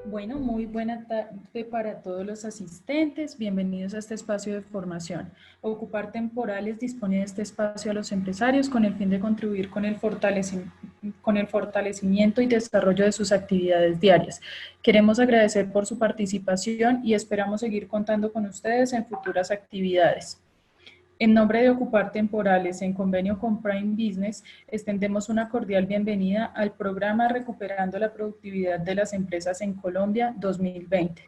Bueno, muy buena tarde para todos los asistentes. Bienvenidos a este espacio de formación. Ocupar Temporales dispone de este espacio a los empresarios con el fin de contribuir con el fortalecimiento y desarrollo de sus actividades diarias. Queremos agradecer por su participación y esperamos seguir contando con ustedes en futuras actividades. En nombre de Ocupar Temporales, en convenio con Prime Business, extendemos una cordial bienvenida al programa Recuperando la Productividad de las Empresas en Colombia 2020,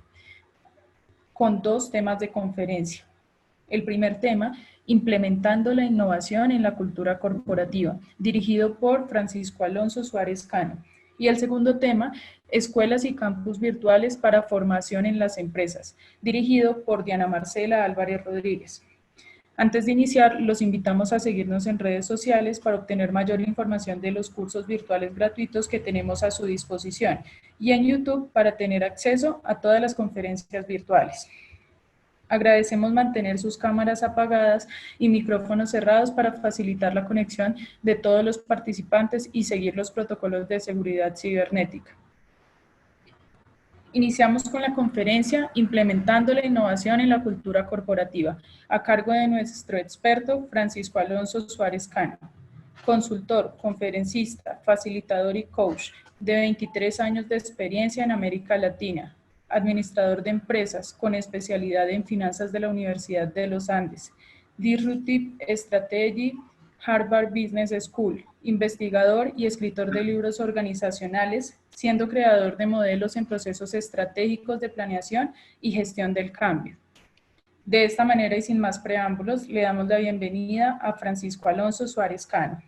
con dos temas de conferencia. El primer tema, Implementando la innovación en la cultura corporativa, dirigido por Francisco Alonso Suárez Cano. Y el segundo tema, Escuelas y campus virtuales para formación en las empresas, dirigido por Diana Marcela Álvarez Rodríguez. Antes de iniciar, los invitamos a seguirnos en redes sociales para obtener mayor información de los cursos virtuales gratuitos que tenemos a su disposición y en YouTube para tener acceso a todas las conferencias virtuales. Agradecemos mantener sus cámaras apagadas y micrófonos cerrados para facilitar la conexión de todos los participantes y seguir los protocolos de seguridad cibernética. Iniciamos con la conferencia Implementando la innovación en la cultura corporativa, a cargo de nuestro experto Francisco Alonso Suárez Cano, consultor, conferencista, facilitador y coach de 23 años de experiencia en América Latina, administrador de empresas con especialidad en finanzas de la Universidad de los Andes, Disruptive Strategy, Harvard Business School, investigador y escritor de libros organizacionales, siendo creador de modelos en procesos estratégicos de planeación y gestión del cambio. De esta manera y sin más preámbulos, le damos la bienvenida a Francisco Alonso Suárez Cano.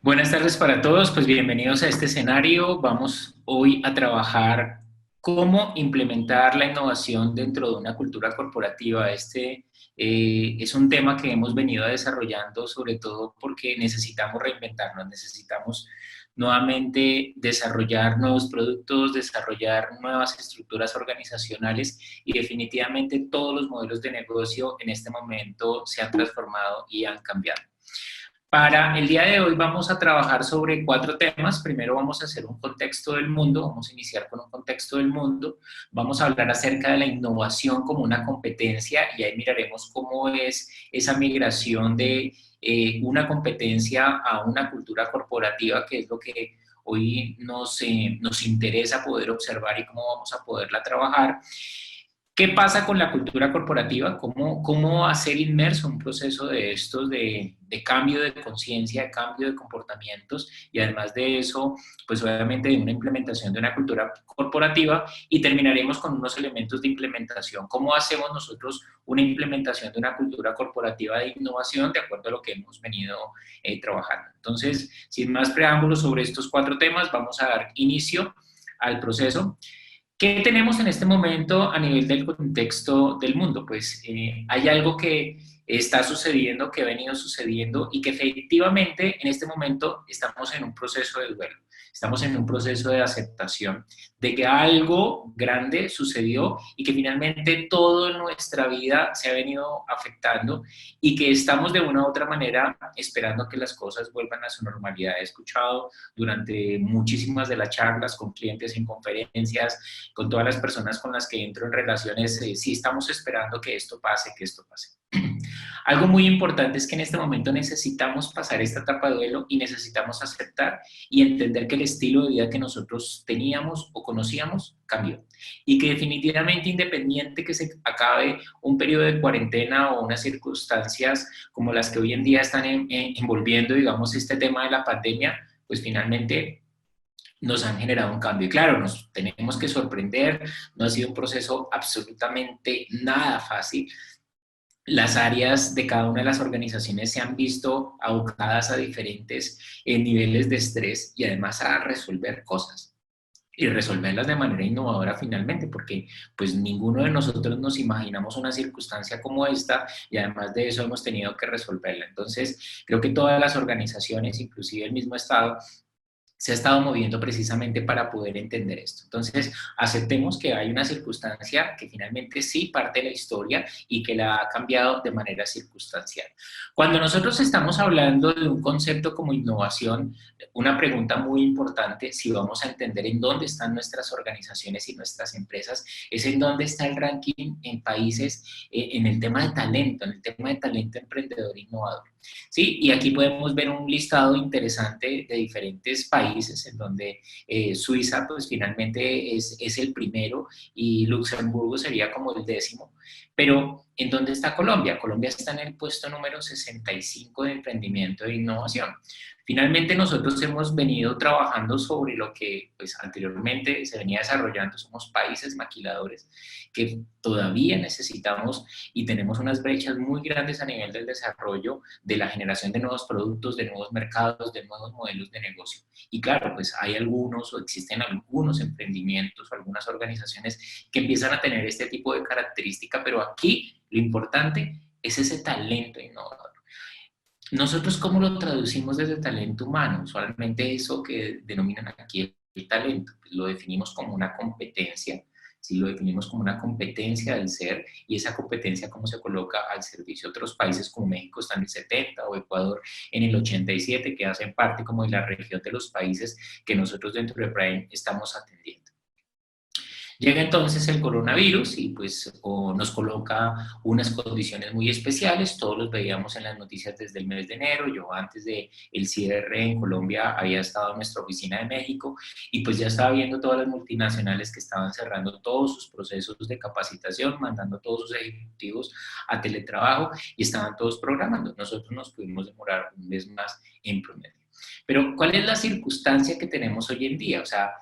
Buenas tardes para todos, pues bienvenidos a este escenario. Vamos hoy a trabajar cómo implementar la innovación dentro de una cultura corporativa. Este es un tema que hemos venido desarrollando sobre todo porque necesitamos reinventarnos, necesitamos nuevamente desarrollar nuevos productos, desarrollar nuevas estructuras organizacionales y definitivamente todos los modelos de negocio en este momento se han transformado y han cambiado. Para el día de hoy vamos a trabajar sobre 4 temas. Primero vamos a hacer un contexto del mundo, vamos a iniciar con un contexto del mundo, vamos a hablar acerca de la innovación como una competencia y ahí miraremos cómo es esa migración de una competencia a una cultura corporativa, que es lo que hoy nos interesa poder observar y cómo vamos a poderla trabajar. ¿Qué pasa con la cultura corporativa? ¿Cómo hacer inmerso un proceso de estos de cambio de conciencia, de cambio de comportamientos y además de eso, pues obviamente de una implementación de una cultura corporativa y terminaremos con unos elementos de implementación. ¿Cómo hacemos nosotros una implementación de una cultura corporativa de innovación de acuerdo a lo que hemos venido trabajando? Entonces, sin más preámbulos sobre estos 4 temas, vamos a dar inicio al proceso. ¿Qué tenemos en este momento a nivel del contexto del mundo? Pues hay algo que está sucediendo, que ha venido sucediendo y que efectivamente en este momento estamos en un proceso de duelo, estamos en un proceso de aceptación de que algo grande sucedió y que finalmente toda nuestra vida se ha venido afectando y que estamos de una u otra manera esperando que las cosas vuelvan a su normalidad. He escuchado durante muchísimas de las charlas con clientes en conferencias, con todas las personas con las que entro en relaciones, sí estamos esperando que esto pase, que esto pase. Algo muy importante es que en este momento necesitamos pasar esta etapa de duelo y necesitamos aceptar y entender que el estilo de vida que nosotros teníamos o conocíamos cambió y que definitivamente independiente que se acabe un periodo de cuarentena o unas circunstancias como las que hoy en día están envolviendo, digamos, este tema de la pandemia, pues finalmente nos han generado un cambio. Y claro, nos tenemos que sorprender, no ha sido un proceso absolutamente nada fácil. Las áreas de cada una de las organizaciones se han visto abocadas a diferentes niveles de estrés y además a resolver cosas y resolverlas de manera innovadora finalmente, porque pues ninguno de nosotros nos imaginamos una circunstancia como esta y además de eso hemos tenido que resolverla. Entonces, creo que todas las organizaciones, inclusive el mismo Estado, se ha estado moviendo precisamente para poder entender esto. Entonces, aceptemos que hay una circunstancia que finalmente sí parte de la historia y que la ha cambiado de manera circunstancial. Cuando nosotros estamos hablando de un concepto como innovación, una pregunta muy importante, si vamos a entender en dónde están nuestras organizaciones y nuestras empresas, es en dónde está el ranking en países en el tema de talento, en el tema de talento emprendedor e innovador. Sí, y aquí podemos ver un listado interesante de diferentes países en donde Suiza pues finalmente es el primero y Luxemburgo sería como el décimo. Pero, ¿en dónde está Colombia? Colombia está en el puesto número 65 de emprendimiento e innovación. Finalmente, nosotros hemos venido trabajando sobre lo que pues, anteriormente se venía desarrollando. Somos países maquiladores que todavía necesitamos y tenemos unas brechas muy grandes a nivel del desarrollo, de la generación de nuevos productos, de nuevos mercados, de nuevos modelos de negocio. Y claro, pues hay algunos o existen algunos emprendimientos o algunas organizaciones que empiezan a tener este tipo de característica, pero aquí lo importante es ese talento innovador. Nosotros, ¿cómo lo traducimos desde talento humano? Usualmente eso que denominan aquí el talento, pues lo definimos como una competencia, ¿sí? Lo definimos como una competencia del ser y esa competencia cómo se coloca al servicio de otros países como México está en el 70 o Ecuador en el 87, que hacen parte como de la región de los países que nosotros dentro de Prime estamos atendiendo. Llega entonces el coronavirus y pues nos coloca unas condiciones muy especiales, todos los veíamos en las noticias desde el mes de enero, yo antes del cierre en Colombia había estado en nuestra oficina de México y pues ya estaba viendo todas las multinacionales que estaban cerrando todos sus procesos de capacitación, mandando a todos sus ejecutivos a teletrabajo y estaban todos programando. Nosotros nos pudimos demorar un mes más en promedio. Pero ¿cuál es la circunstancia que tenemos hoy en día? O sea,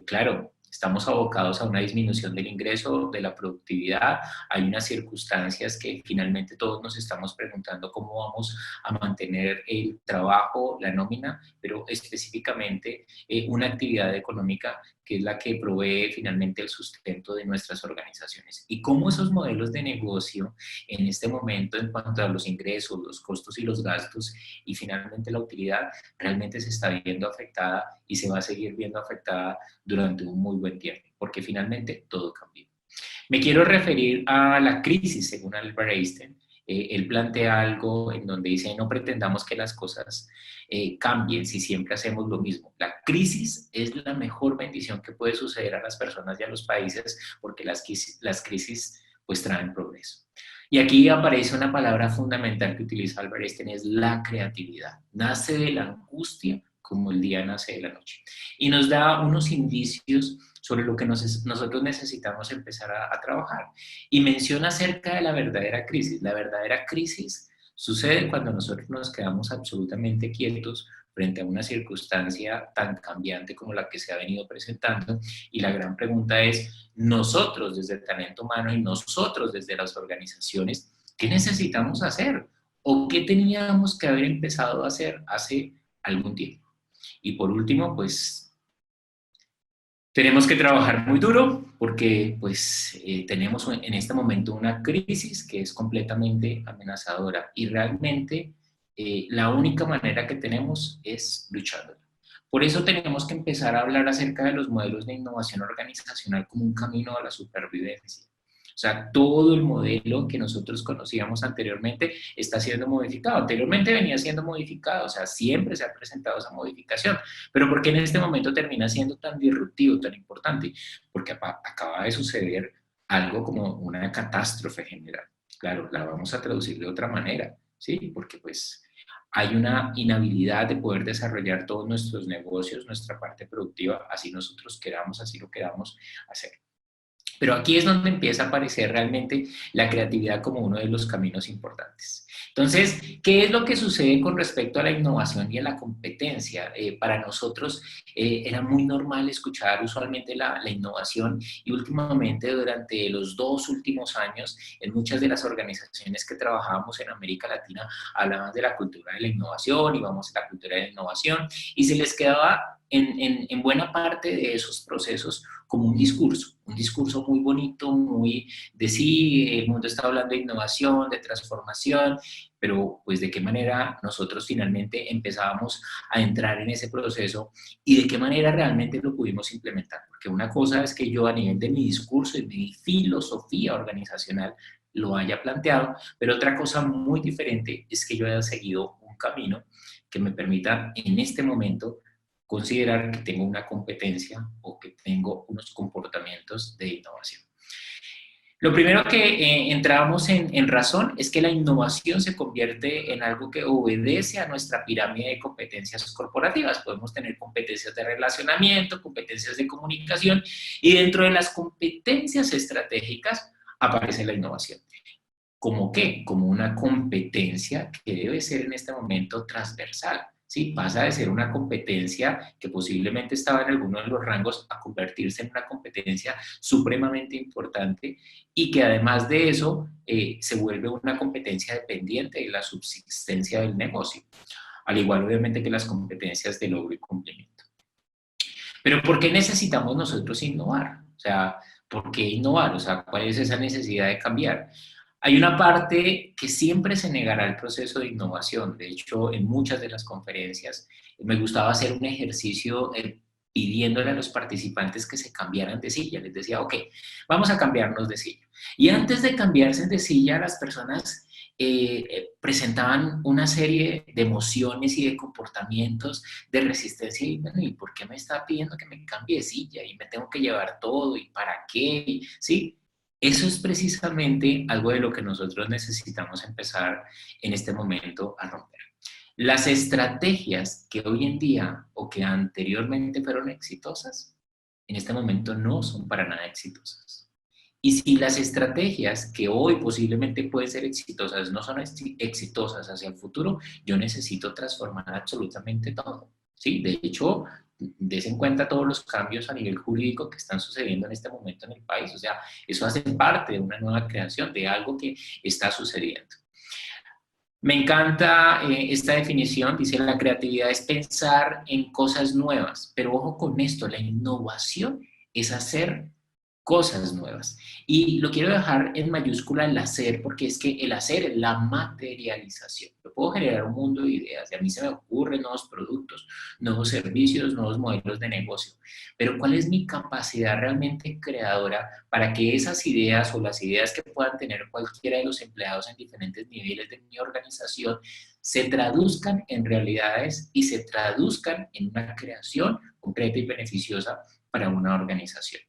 claro, estamos abocados a una disminución del ingreso, de la productividad, hay unas circunstancias que finalmente todos nos estamos preguntando cómo vamos a mantener el trabajo, la nómina, pero específicamente una actividad económica que es la que provee finalmente el sustento de nuestras organizaciones. Y cómo esos modelos de negocio en este momento en cuanto a los ingresos, los costos y los gastos y finalmente la utilidad realmente se está viendo afectada y se va a seguir viendo afectada durante un muy buen tiempo, porque finalmente todo cambió. Me quiero referir a la crisis, según Albert Einstein. Él plantea algo en donde dice, no pretendamos que las cosas cambien si siempre hacemos lo mismo. La crisis es la mejor bendición que puede suceder a las personas y a los países porque las crisis pues traen progreso. Y aquí aparece una palabra fundamental que utiliza Albert Einstein, es la creatividad. Nace de la angustia como el día nace de la noche. Y nos da unos indicios sobre lo que nosotros necesitamos empezar a trabajar. Y menciona acerca de la verdadera crisis. La verdadera crisis sucede cuando nosotros nos quedamos absolutamente quietos frente a una circunstancia tan cambiante como la que se ha venido presentando. Y la gran pregunta es, nosotros desde el talento humano y nosotros desde las organizaciones, ¿qué necesitamos hacer? ¿O qué teníamos que haber empezado a hacer hace algún tiempo? Y por último, pues tenemos que trabajar muy duro porque pues tenemos en este momento una crisis que es completamente amenazadora y realmente la única manera que tenemos es luchando. Por eso tenemos que empezar a hablar acerca de los modelos de innovación organizacional como un camino a la supervivencia. O sea, todo el modelo que nosotros conocíamos anteriormente está siendo modificado. Anteriormente venía siendo modificado, o sea, siempre se ha presentado esa modificación. Pero ¿por qué en este momento termina siendo tan disruptivo, tan importante? Porque acaba de suceder algo como una catástrofe general. Claro, la vamos a traducir de otra manera, ¿sí? Porque pues hay una inhabilidad de poder desarrollar todos nuestros negocios, nuestra parte productiva, así nosotros queramos, así lo queramos hacer. Pero aquí es donde empieza a aparecer realmente la creatividad como uno de los caminos importantes. Entonces, ¿qué es lo que sucede con respecto a la innovación y a la competencia? Para nosotros era muy normal escuchar usualmente la innovación y últimamente durante los 2 últimos años en muchas de las organizaciones que trabajábamos en América Latina hablaban de la cultura de la innovación y vamos a la cultura de la innovación y se les quedaba en buena parte de esos procesos como un discurso muy bonito, muy de sí, el mundo está hablando de innovación, de transformación, pero pues de qué manera nosotros finalmente empezábamos a entrar en ese proceso y de qué manera realmente lo pudimos implementar. Porque una cosa es que yo a nivel de mi discurso y mi filosofía organizacional lo haya planteado, pero otra cosa muy diferente es que yo haya seguido un camino que me permita en este momento considerar que tengo una competencia o que tengo unos comportamientos de innovación. Lo primero que entramos en razón es que la innovación se convierte en algo que obedece a nuestra pirámide de competencias corporativas. Podemos tener competencias de relacionamiento, competencias de comunicación, y dentro de las competencias estratégicas aparece la innovación. ¿Cómo qué? Como una competencia que debe ser en este momento transversal. ¿Sí? Pasa de ser una competencia que posiblemente estaba en alguno de los rangos a convertirse en una competencia supremamente importante y que además de eso se vuelve una competencia dependiente de la subsistencia del negocio, al igual obviamente que las competencias de logro y cumplimiento. Pero ¿por qué necesitamos nosotros innovar? O sea, ¿por qué innovar? O sea, ¿cuál es esa necesidad de cambiar? Hay una parte que siempre se negará al proceso de innovación. De hecho, en muchas de las conferencias me gustaba hacer un ejercicio pidiéndole a los participantes que se cambiaran de silla. Les decía, ok, vamos a cambiarnos de silla. Y antes de cambiarse de silla, las personas presentaban una serie de emociones y de comportamientos de resistencia. Y bueno, ¿y por qué me está pidiendo que me cambie de silla? Y me tengo que llevar todo, ¿y para qué? ¿Sí? Eso es precisamente algo de lo que nosotros necesitamos empezar en este momento a romper. Las estrategias que hoy en día o que anteriormente fueron exitosas, en este momento no son para nada exitosas. Y si las estrategias que hoy posiblemente pueden ser exitosas no son exitosas hacia el futuro, yo necesito transformar absolutamente todo. ¿Sí? De hecho, des en cuenta todos los cambios a nivel jurídico que están sucediendo en este momento en el país. O sea, eso hace parte de una nueva creación, de algo que está sucediendo. Me encanta esta definición, dice la creatividad es pensar en cosas nuevas, pero ojo con esto, la innovación es hacer cosas nuevas. Y lo quiero dejar en mayúscula el hacer, porque es que el hacer es la materialización. Yo puedo generar un mundo de ideas y a mí se me ocurren nuevos productos, nuevos servicios, nuevos modelos de negocio. Pero ¿cuál es mi capacidad realmente creadora para que esas ideas o las ideas que puedan tener cualquiera de los empleados en diferentes niveles de mi organización se traduzcan en realidades y se traduzcan en una creación concreta y beneficiosa para una organización?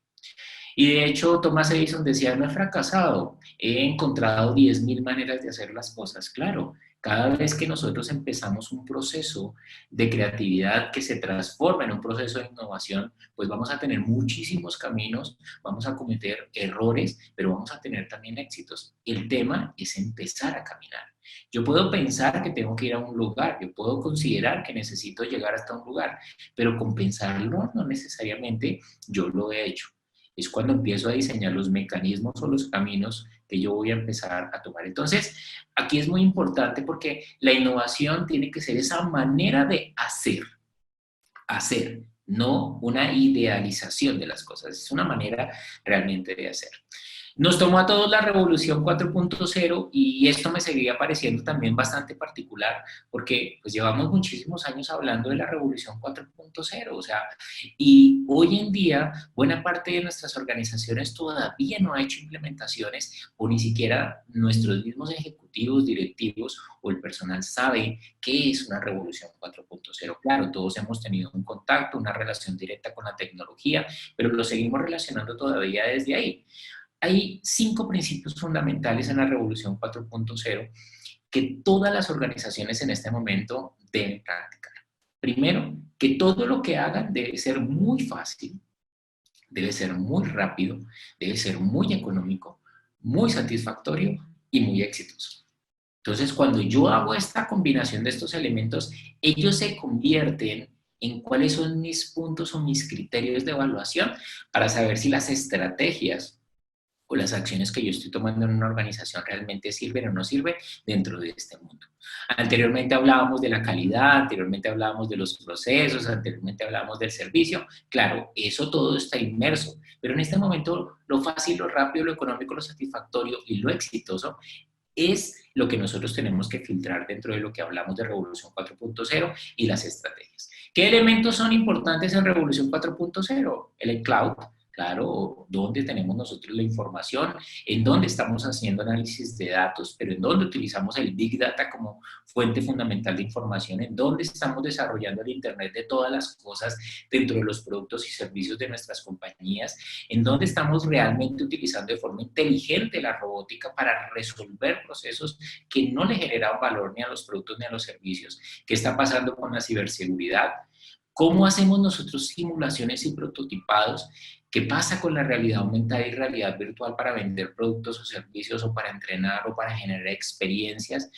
Y de hecho, Thomas Edison decía, no he fracasado, he encontrado 10.000 maneras de hacer las cosas. Claro, cada vez que nosotros empezamos un proceso de creatividad que se transforma en un proceso de innovación, pues vamos a tener muchísimos caminos, vamos a cometer errores, pero vamos a tener también éxitos. El tema es empezar a caminar. Yo puedo pensar que tengo que ir a un lugar, yo puedo considerar que necesito llegar hasta un lugar, pero con pensarlo no necesariamente yo lo he hecho. Es cuando empiezo a diseñar los mecanismos o los caminos que yo voy a empezar a tomar. Entonces, aquí es muy importante porque la innovación tiene que ser esa manera de hacer, no una idealización de las cosas, es una manera realmente de hacer. Nos tomó a todos la revolución 4.0 y esto me seguía pareciendo también bastante particular porque pues llevamos muchísimos años hablando de la revolución 4.0, o sea, y hoy en día buena parte de nuestras organizaciones todavía no ha hecho implementaciones o ni siquiera nuestros mismos ejecutivos, directivos o el personal sabe qué es una revolución 4.0. Claro, todos hemos tenido un contacto, una relación directa con la tecnología, pero lo seguimos relacionando todavía desde ahí. Hay 5 principios fundamentales en la Revolución 4.0 que todas las organizaciones en este momento deben practicar. Primero, que todo lo que hagan debe ser muy fácil, debe ser muy rápido, debe ser muy económico, muy satisfactorio y muy exitoso. Entonces, cuando yo hago esta combinación de estos elementos, ellos se convierten en cuáles son mis puntos o mis criterios de evaluación para saber si las estrategias o las acciones que yo estoy tomando en una organización realmente sirven o no sirven dentro de este mundo. Anteriormente hablábamos de la calidad, anteriormente hablábamos de los procesos, anteriormente hablábamos del servicio. Claro, eso todo está inmerso, pero en este momento lo fácil, lo rápido, lo económico, lo satisfactorio y lo exitoso es lo que nosotros tenemos que filtrar dentro de lo que hablamos de Revolución 4.0 y las estrategias. ¿Qué elementos son importantes en Revolución 4.0? El cloud, claro, dónde tenemos nosotros la información, en dónde estamos haciendo análisis de datos, pero en dónde utilizamos el Big Data como fuente fundamental de información, en dónde estamos desarrollando el Internet de todas las cosas dentro de los productos y servicios de nuestras compañías, en dónde estamos realmente utilizando de forma inteligente la robótica para resolver procesos que no le generan valor ni a los productos ni a los servicios, qué está pasando con la ciberseguridad, cómo hacemos nosotros simulaciones y prototipados, qué pasa con la realidad aumentada y realidad virtual para vender productos o servicios o para entrenar o para generar experiencias,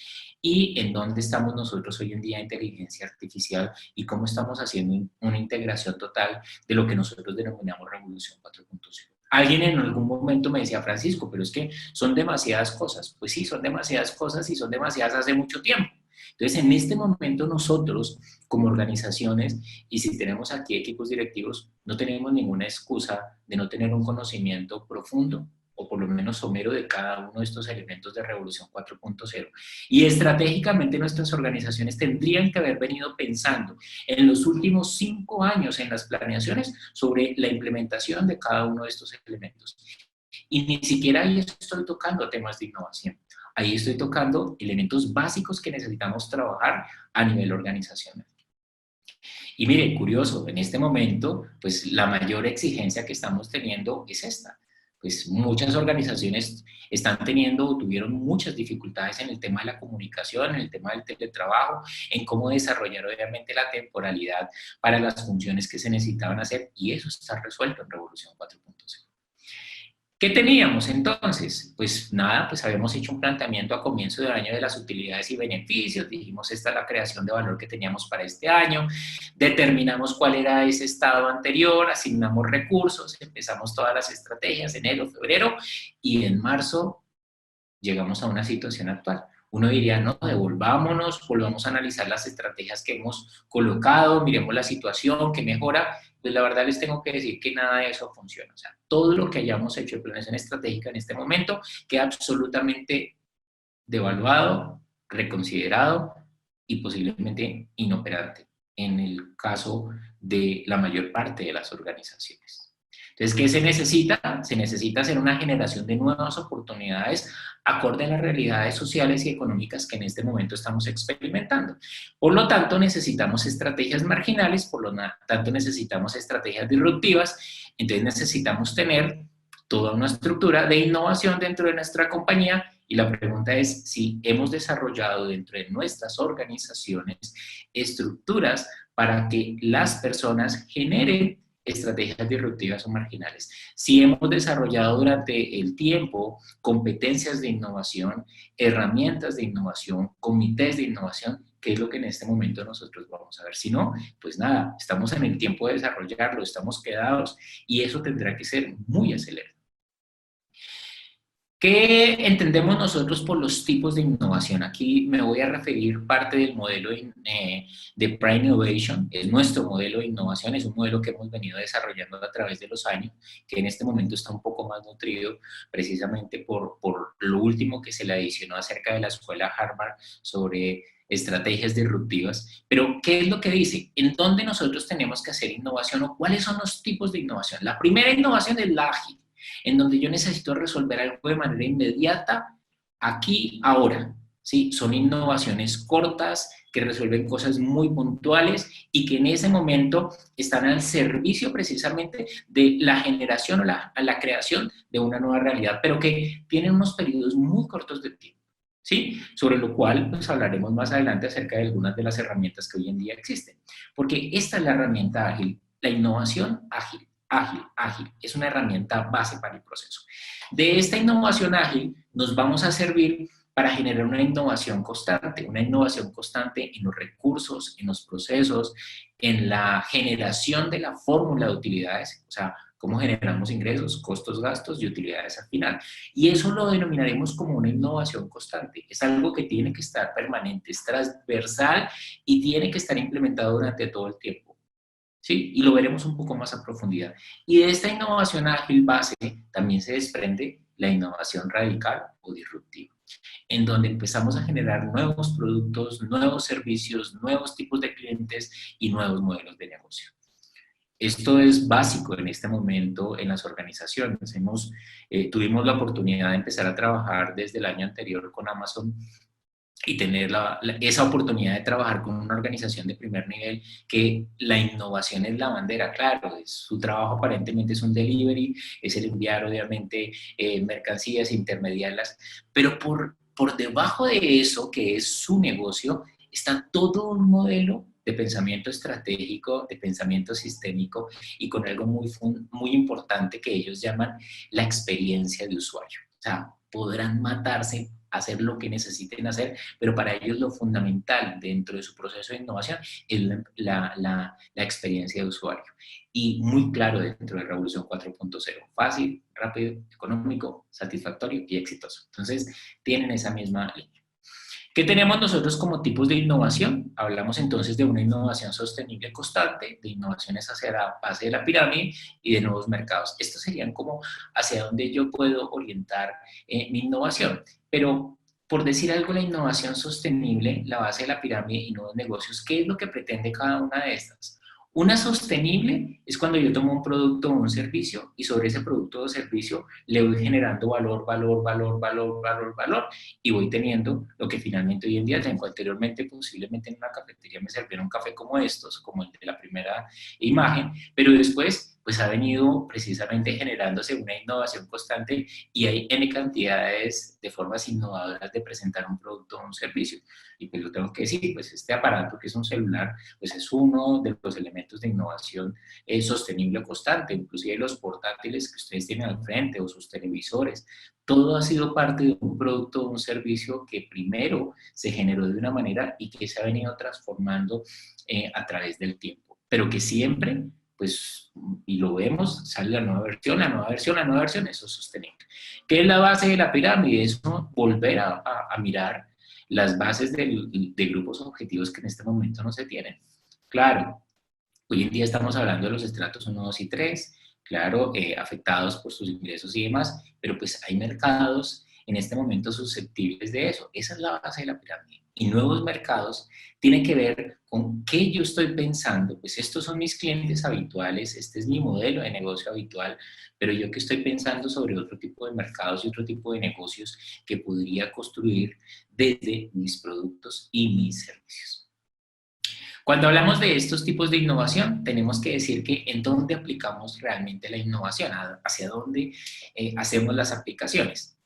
y en dónde estamos nosotros hoy en día en inteligencia artificial y cómo estamos haciendo una integración total de lo que nosotros denominamos Revolución 4.0. Alguien en algún momento me decía, Francisco, pero es que son demasiadas cosas. Pues sí, son demasiadas cosas y son demasiadas hace mucho tiempo. Entonces, en este momento nosotros, como organizaciones, y si tenemos aquí equipos directivos, no tenemos ninguna excusa de no tener un conocimiento profundo o por lo menos somero de cada uno de estos elementos de Revolución 4.0. Y estratégicamente nuestras organizaciones tendrían que haber venido pensando en los últimos 5 años en las planeaciones sobre la implementación de cada uno de estos elementos. Y ni siquiera ahí estoy tocando temas de innovación. Ahí estoy tocando elementos básicos que necesitamos trabajar a nivel organizacional. Y mire, curioso, en este momento, pues la mayor exigencia que estamos teniendo es esta. Pues muchas organizaciones están teniendo o tuvieron muchas dificultades en el tema de la comunicación, en el tema del teletrabajo, en cómo desarrollar obviamente la temporalidad para las funciones que se necesitaban hacer, y eso está resuelto en Revolución 4.0. ¿Qué teníamos entonces? Pues nada, pues habíamos hecho un planteamiento a comienzo de año de las utilidades y beneficios, dijimos esta es la creación de valor que teníamos para este año, determinamos cuál era ese estado anterior, asignamos recursos, empezamos todas las estrategias, enero, febrero, y en marzo llegamos a una situación actual. Uno diría, no, devolvámonos, volvamos a analizar las estrategias que hemos colocado, miremos la situación, qué mejora. Pues la verdad les tengo que decir que nada de eso funciona. O sea, todo lo que hayamos hecho en planeación estratégica en este momento queda absolutamente devaluado, reconsiderado y posiblemente inoperante en el caso de la mayor parte de las organizaciones. Entonces, ¿qué se necesita? Se necesita hacer una generación de nuevas oportunidades acorde a las realidades sociales y económicas que en este momento estamos experimentando. Por lo tanto, necesitamos estrategias marginales, por lo tanto, necesitamos estrategias disruptivas, entonces necesitamos tener toda una estructura de innovación dentro de nuestra compañía, y la pregunta es si hemos desarrollado dentro de nuestras organizaciones estructuras para que las personas generen estrategias disruptivas o marginales. Si hemos desarrollado durante el tiempo competencias de innovación, herramientas de innovación, comités de innovación, que es lo que en este momento nosotros vamos a ver. Si no, pues nada, estamos en el tiempo de desarrollarlo, estamos quedados, y eso tendrá que ser muy acelerado. ¿Qué entendemos nosotros por los tipos de innovación? Aquí me voy a referir parte del modelo de Prime Innovation, es nuestro modelo de innovación, es un modelo que hemos venido desarrollando a través de los años, que en este momento está un poco más nutrido precisamente por lo último que se le adicionó acerca de la escuela Harvard sobre estrategias disruptivas. Pero, ¿qué es lo que dice? ¿En dónde nosotros tenemos que hacer innovación o cuáles son los tipos de innovación? La primera innovación es la ágil, en donde yo necesito resolver algo de manera inmediata, aquí, ahora. ¿Sí? Son innovaciones cortas que resuelven cosas muy puntuales y que en ese momento están al servicio precisamente de la generación o la creación de una nueva realidad, pero que tienen unos periodos muy cortos de tiempo. ¿Sí? Sobre lo cual pues, hablaremos más adelante acerca de algunas de las herramientas que hoy en día existen. Porque esta es la herramienta ágil, la innovación ágil. Ágil, es una herramienta base para el proceso. De esta innovación ágil nos vamos a servir para generar una innovación constante en los recursos, en los procesos, en la generación de la fórmula de utilidades, o sea, cómo generamos ingresos, costos, gastos y utilidades al final. Y eso lo denominaremos como una innovación constante. Es algo que tiene que estar permanente, es transversal y tiene que estar implementado durante todo el tiempo. ¿Sí? Y lo veremos un poco más a profundidad. Y de esta innovación ágil base también se desprende la innovación radical o disruptiva. en donde empezamos a generar nuevos productos, nuevos servicios, nuevos tipos de clientes y nuevos modelos de negocio. Esto es básico en este momento en las organizaciones. Tuvimos la oportunidad de empezar a trabajar desde el año anterior con Amazon y tener esa oportunidad de trabajar con una organización de primer nivel que la innovación es la bandera, claro, su trabajo aparentemente es un delivery, es el enviar obviamente mercancías, intermediarlas, pero por debajo de eso, que es su negocio, está todo un modelo de pensamiento estratégico, de pensamiento sistémico y con algo muy importante que ellos llaman la experiencia de usuario. O sea, podrán matarse, hacer lo que necesiten hacer, pero para ellos lo fundamental dentro de su proceso de innovación es la experiencia de usuario. Y muy claro dentro de Revolución 4.0, fácil, rápido, económico, satisfactorio y exitoso. Entonces, tienen esa misma línea. ¿Qué tenemos nosotros como tipos de innovación? Hablamos entonces de una innovación sostenible constante, de innovaciones hacia la base de la pirámide y de nuevos mercados. Estos serían como hacia dónde yo puedo orientar mi innovación. Pero por decir algo, la innovación sostenible, la base de la pirámide y nuevos negocios, ¿qué es lo que pretende cada una de estas? Una sostenible es cuando yo tomo un producto o un servicio y sobre ese producto o servicio le voy generando valor y voy teniendo lo que finalmente hoy en día tengo. Anteriormente posiblemente en una cafetería me servían un café como estos, como el de la primera imagen, pero después pues ha venido precisamente generándose una innovación constante y hay N cantidades de formas innovadoras de presentar un producto o un servicio. Y pues lo tengo que decir, pues este aparato que es un celular, pues es uno de los elementos de innovación sostenible constante, inclusive los portátiles que ustedes tienen al frente o sus televisores, todo ha sido parte de un producto o un servicio que primero se generó de una manera y que se ha venido transformando a través del tiempo, pero que siempre, pues, y lo vemos, sale la nueva versión, la nueva versión, la nueva versión, eso es sostenible. ¿Qué es la base de la pirámide? Es volver a mirar las bases de grupos objetivos que en este momento no se tienen. Claro, hoy en día estamos hablando de los estratos 1, 2 y 3, claro, afectados por sus ingresos y demás, pero pues hay mercados en este momento susceptibles de eso. Esa es la base de la pirámide. Y nuevos mercados tienen que ver con qué yo estoy pensando. Pues estos son mis clientes habituales, este es mi modelo de negocio habitual, pero yo que estoy pensando sobre otro tipo de mercados y otro tipo de negocios que podría construir desde mis productos y mis servicios. Cuando hablamos de estos tipos de innovación, tenemos que decir que en dónde aplicamos realmente la innovación, hacia dónde hacemos las aplicaciones.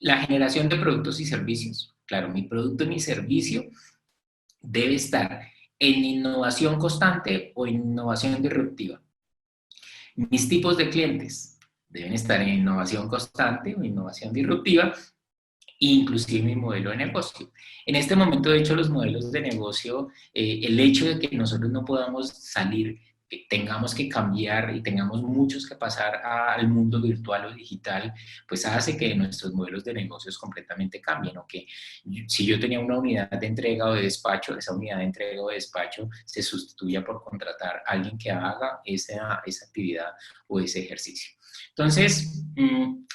La generación de productos y servicios. Claro, mi producto y mi servicio debe estar en innovación constante o en innovación disruptiva. Mis tipos de clientes deben estar en innovación constante o innovación disruptiva, inclusive mi modelo de negocio. En este momento, de hecho, los modelos de negocio, el hecho de que nosotros no podamos salir, que tengamos que cambiar y tengamos muchos que pasar al mundo virtual o digital, pues hace que nuestros modelos de negocios completamente cambien, o que si yo tenía una unidad de entrega o de despacho, esa unidad de entrega o de despacho se sustituya por contratar a alguien que haga esa actividad o ese ejercicio. Entonces,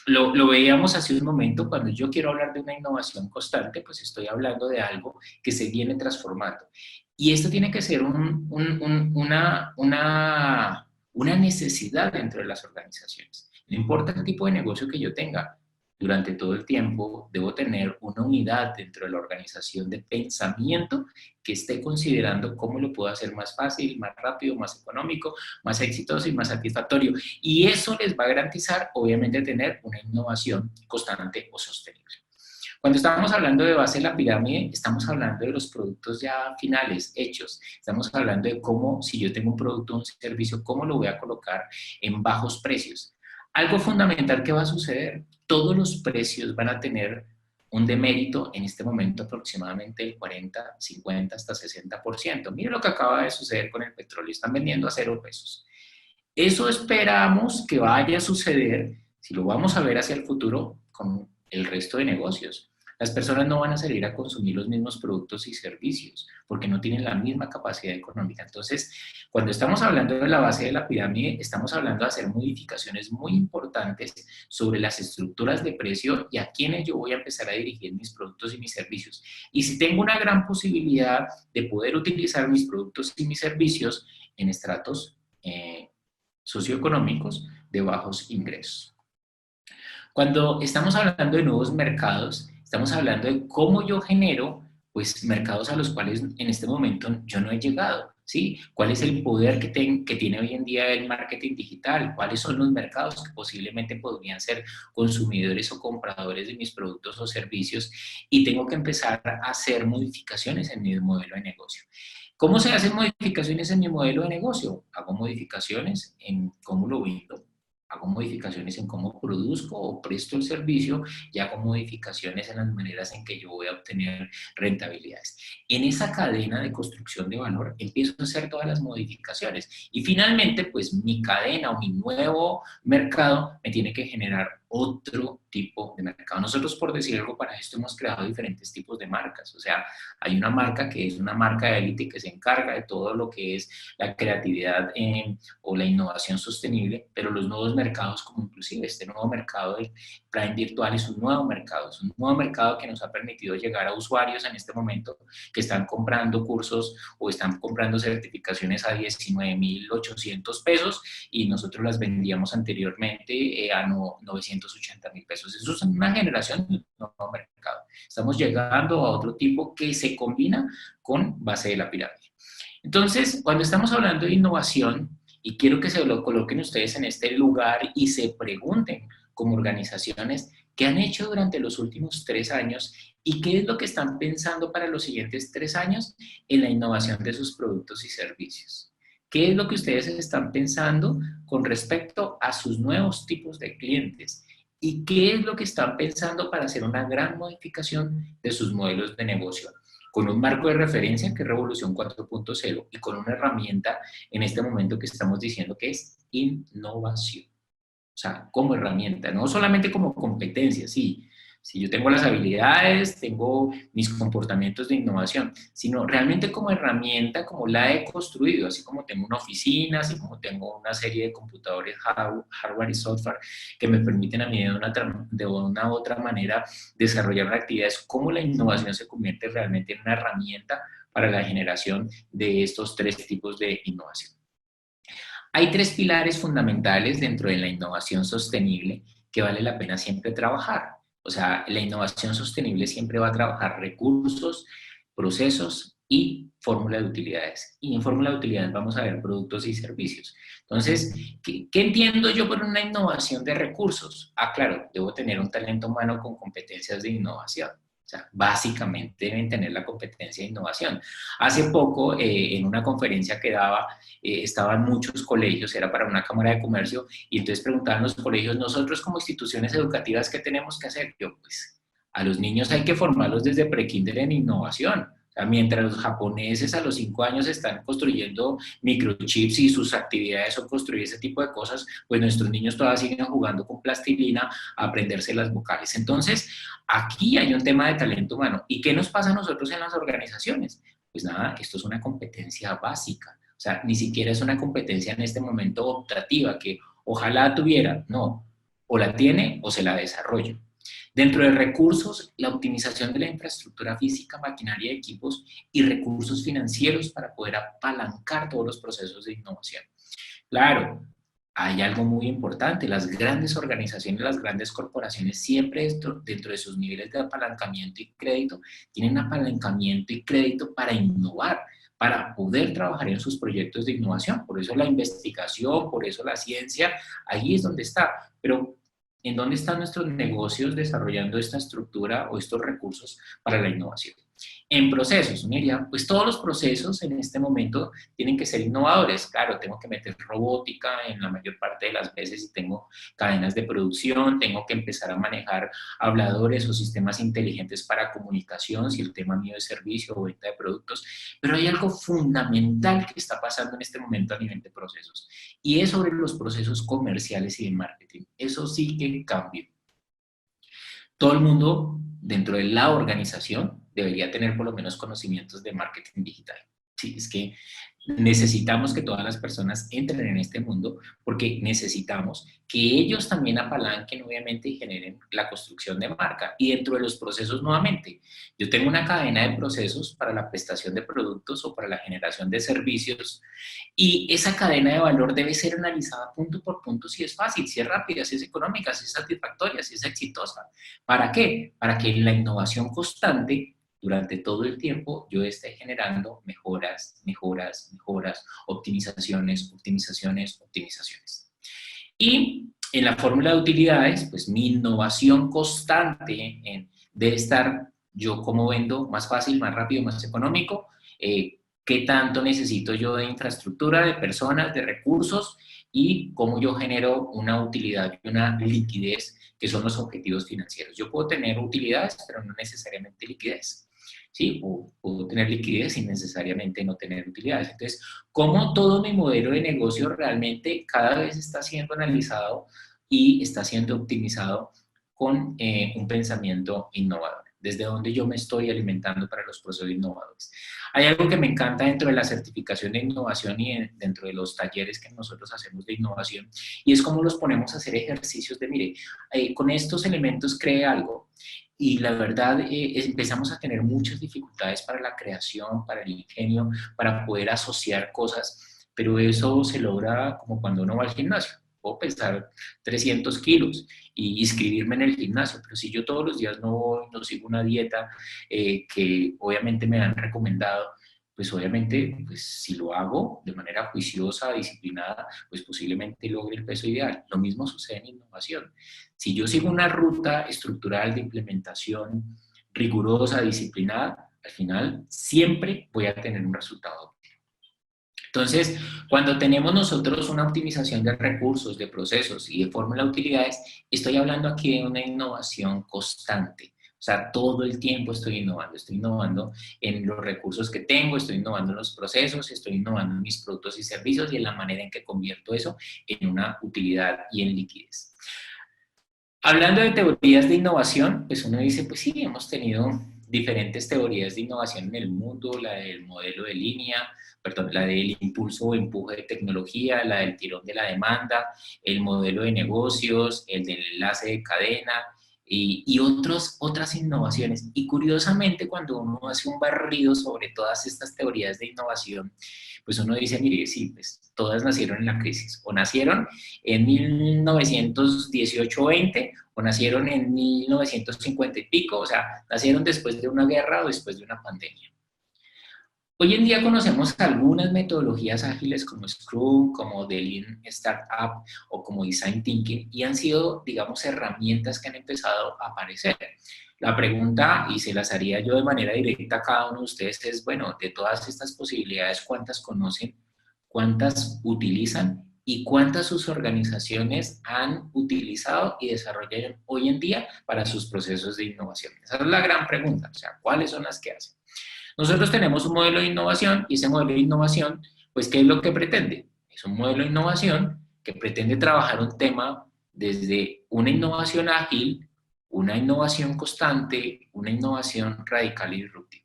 lo veíamos hace un momento, cuando yo quiero hablar de una innovación constante, pues estoy hablando de algo que se viene transformando. Y esto tiene que ser una necesidad dentro de las organizaciones. No importa el tipo de negocio que yo tenga, durante todo el tiempo debo tener una unidad dentro de la organización de pensamiento que esté considerando cómo lo puedo hacer más fácil, más rápido, más económico, más exitoso y más satisfactorio. Y eso les va a garantizar, obviamente, tener una innovación constante o sostenible. Cuando estamos hablando de base de la pirámide, estamos hablando de los productos ya finales, hechos. Estamos hablando de cómo, si yo tengo un producto o un servicio, cómo lo voy a colocar en bajos precios. Algo fundamental que va a suceder, todos los precios van a tener un demérito en este momento aproximadamente del 40, 50 hasta 60%. Mire lo que acaba de suceder con el petróleo, están vendiendo a 0 pesos. Eso esperamos que vaya a suceder, si lo vamos a ver hacia el futuro, con el resto de negocios. Las personas no van a salir a consumir los mismos productos y servicios porque no tienen la misma capacidad económica. Entonces, cuando estamos hablando de la base de la pirámide, estamos hablando de hacer modificaciones muy importantes sobre las estructuras de precio y a quiénes yo voy a empezar a dirigir mis productos y mis servicios. Y si tengo una gran posibilidad de poder utilizar mis productos y mis servicios en estratos socioeconómicos de bajos ingresos. Cuando estamos hablando de nuevos mercados, estamos hablando de cómo yo genero pues, mercados a los cuales en este momento yo no he llegado, ¿sí? ¿Cuál es el poder que tiene hoy en día el marketing digital? ¿Cuáles son los mercados que posiblemente podrían ser consumidores o compradores de mis productos o servicios? Y tengo que empezar a hacer modificaciones en mi modelo de negocio. ¿Cómo se hacen modificaciones en mi modelo de negocio? Hago modificaciones en cómo lo vendo, hago modificaciones en cómo produzco o presto el servicio y hago modificaciones en las maneras en que yo voy a obtener rentabilidades. En esa cadena de construcción de valor empiezo a hacer todas las modificaciones y finalmente pues mi cadena o mi nuevo mercado me tiene que generar otro tipo de mercado. Nosotros, por decir algo, para esto hemos creado diferentes tipos de marcas. O sea, hay una marca que es una marca de élite que se encarga de todo lo que es la creatividad o la innovación sostenible, pero los nuevos mercados, como inclusive este nuevo mercado del Prime Virtual, es un nuevo mercado que nos ha permitido llegar a usuarios en este momento que están comprando cursos o están comprando certificaciones a 19.800 pesos y nosotros las vendíamos anteriormente a 980.000 pesos. Eso es una generación de un nuevo mercado. Estamos llegando a otro tipo que se combina con base de la pirámide. Entonces, cuando estamos hablando de innovación, y quiero que se lo coloquen ustedes en este lugar y se pregunten como organizaciones qué han hecho durante los últimos 3 años y qué es lo que están pensando para los siguientes 3 años en la innovación de sus productos y servicios. ¿Qué es lo que ustedes están pensando con respecto a sus nuevos tipos de clientes? ¿Y qué es lo que están pensando para hacer una gran modificación de sus modelos de negocio? Con un marco de referencia que es Revolución 4.0 y con una herramienta en este momento que estamos diciendo que es innovación. O sea, como herramienta, no solamente como competencia, sí. Si yo tengo las habilidades, tengo mis comportamientos de innovación, sino realmente como herramienta, como la he construido, así como tengo una oficina, así como tengo una serie de computadores, hardware y software que me permiten a mí de una u otra manera desarrollar actividades, cómo la innovación se convierte realmente en una herramienta para la generación de estos 3 tipos de innovación. Hay 3 pilares fundamentales dentro de la innovación sostenible que vale la pena siempre trabajar. O sea, la innovación sostenible siempre va a trabajar recursos, procesos y fórmula de utilidades. Y en fórmula de utilidades vamos a ver productos y servicios. Entonces, ¿qué entiendo yo por una innovación de recursos? Ah, claro, debo tener un talento humano con competencias de innovación. O sea, básicamente deben tener la competencia de innovación. Hace poco, en una conferencia que daba, estaban muchos colegios, era para una cámara de comercio, y entonces preguntaban los colegios, nosotros como instituciones educativas, ¿qué tenemos que hacer? Yo, pues, a los niños hay que formarlos desde prekinder en innovación. O sea, mientras los japoneses a los 5 años están construyendo microchips y sus actividades son construir ese tipo de cosas, pues nuestros niños todavía siguen jugando con plastilina a aprenderse las vocales. Entonces, aquí hay un tema de talento humano. ¿Y qué nos pasa a nosotros en las organizaciones? Pues nada, esto es una competencia básica. O sea, ni siquiera es una competencia en este momento optativa que ojalá tuviera. No, o la tiene o se la desarrolla. Dentro de recursos, la optimización de la infraestructura física, maquinaria y equipos y recursos financieros para poder apalancar todos los procesos de innovación. Claro, hay algo muy importante, las grandes organizaciones, las grandes corporaciones siempre dentro de sus niveles de apalancamiento y crédito, tienen apalancamiento y crédito para innovar, para poder trabajar en sus proyectos de innovación. Por eso la investigación, por eso la ciencia, ahí es donde está. Pero ¿en dónde están nuestros negocios desarrollando esta estructura o estos recursos para la innovación? En procesos, Miriam, pues todos los procesos en este momento tienen que ser innovadores. Claro, tengo que meter robótica en la mayor parte de las veces y tengo cadenas de producción, tengo que empezar a manejar habladores o sistemas inteligentes para comunicación, si el tema mío es servicio o venta de productos, pero hay algo fundamental que está pasando en este momento a nivel de procesos y es sobre los procesos comerciales y de marketing. Eso sí que cambia. Todo el mundo dentro de la organización debería tener por lo menos conocimientos de marketing digital. Sí, es que necesitamos que todas las personas entren en este mundo porque necesitamos que ellos también apalanquen, obviamente, y generen la construcción de marca. Y dentro de los procesos, nuevamente, yo tengo una cadena de procesos para la prestación de productos o para la generación de servicios y esa cadena de valor debe ser analizada punto por punto si es fácil, si es rápida, si es económica, si es satisfactoria, si es exitosa. ¿Para qué? Para que la innovación constante durante todo el tiempo yo esté generando mejoras, mejoras, mejoras, optimizaciones, optimizaciones, optimizaciones. Y en la fórmula de utilidades, pues mi innovación constante debe estar yo cómo vendo más fácil, más rápido, más económico, qué tanto necesito yo de infraestructura, de personas, de recursos y cómo yo genero una utilidad y una liquidez que son los objetivos financieros. Yo puedo tener utilidades, pero no necesariamente liquidez. ¿Sí? O puedo tener liquidez sin necesariamente no tener utilidades. Entonces, cómo todo mi modelo de negocio realmente cada vez está siendo analizado y está siendo optimizado con un pensamiento innovador, desde donde yo me estoy alimentando para los procesos innovadores. Hay algo que me encanta dentro de la certificación de innovación y dentro de los talleres que nosotros hacemos de innovación, y es cómo los ponemos a hacer ejercicios de, mire, con estos elementos cree algo, y la verdad empezamos a tener muchas dificultades para la creación, para el ingenio, para poder asociar cosas, pero eso se logra como cuando uno va al gimnasio. Puedo pesar 300 kilos y inscribirme en el gimnasio, pero si yo todos los días no voy, no sigo una dieta que obviamente me han recomendado, pues obviamente, pues si lo hago de manera juiciosa, disciplinada, pues posiblemente logre el peso ideal. Lo mismo sucede en innovación. Si yo sigo una ruta estructural de implementación rigurosa, disciplinada, al final siempre voy a tener un resultado. Entonces, cuando tenemos nosotros una optimización de recursos, de procesos y de fórmula de utilidades, estoy hablando aquí de una innovación constante. O sea, todo el tiempo estoy innovando en los recursos que tengo, estoy innovando en los procesos, estoy innovando en mis productos y servicios y en la manera en que convierto eso en una utilidad y en liquidez. Hablando de teorías de innovación, pues uno dice, pues sí, hemos tenido diferentes teorías de innovación en el mundo, la del modelo de línea, perdón, la del impulso o empuje de tecnología, la del tirón de la demanda, el modelo de negocios, el del enlace de cadena y otras innovaciones. Y curiosamente, cuando uno hace un barrido sobre todas estas teorías de innovación, pues uno dice, mire, sí, pues todas nacieron en la crisis, o nacieron en 1918-20, o nacieron en 1950 y pico, o sea, nacieron después de una guerra o después de una pandemia. Hoy en día conocemos algunas metodologías ágiles como Scrum, como The Lean Startup o como Design Thinking y han sido, digamos, herramientas que han empezado a aparecer. La pregunta, y se las haría yo de manera directa a cada uno de ustedes, es, bueno, de todas estas posibilidades, ¿cuántas conocen? ¿Cuántas utilizan? ¿Y cuántas sus organizaciones han utilizado y desarrollan hoy en día para sus procesos de innovación? Esa es la gran pregunta, o sea, ¿cuáles son las que hacen? Nosotros tenemos un modelo de innovación y ese modelo de innovación, pues, ¿qué es lo que pretende? Es un modelo de innovación que pretende trabajar un tema desde una innovación ágil, una innovación constante, una innovación radical y disruptiva.